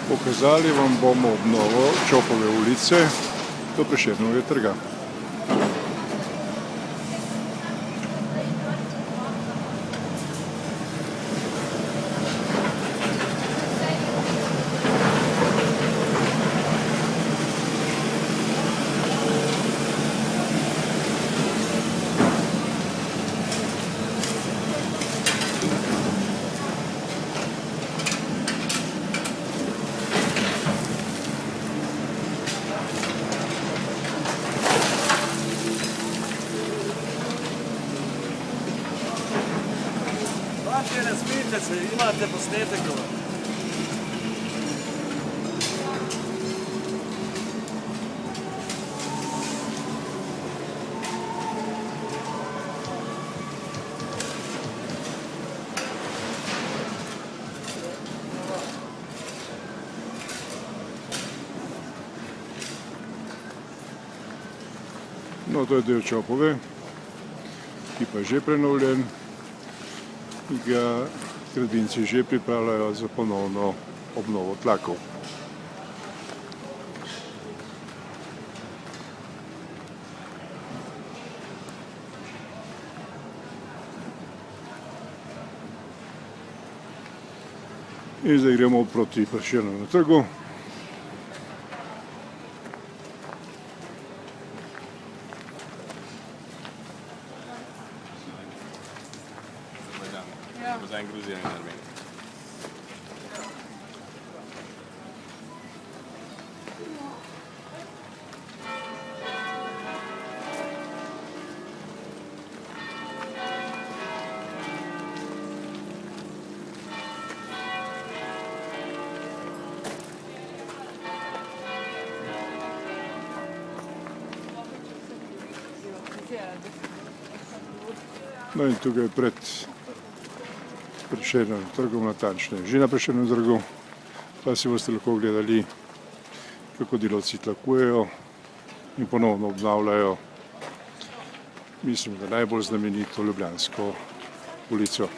Pokazali vam bomo obnovo Čopove ulice do Prešernovega trga. Ne smijte se, imate posnetek. No, to je del Čopove, ki pa je že prenovljen. Ga gradbinci že pripravljajo za ponovno obnovo tlakov. In zdaj gremo proti Prešernovemu trgu. Za Gruzija in Armenija. No in tukaj pred Prešernovim trgom, natančneje že na Prešernovem trgu, pa si boste lahko gledali, kako delavci tlakujejo in ponovno obnavljajo, mislim, da najbolj znamenito ljubljansko ulico.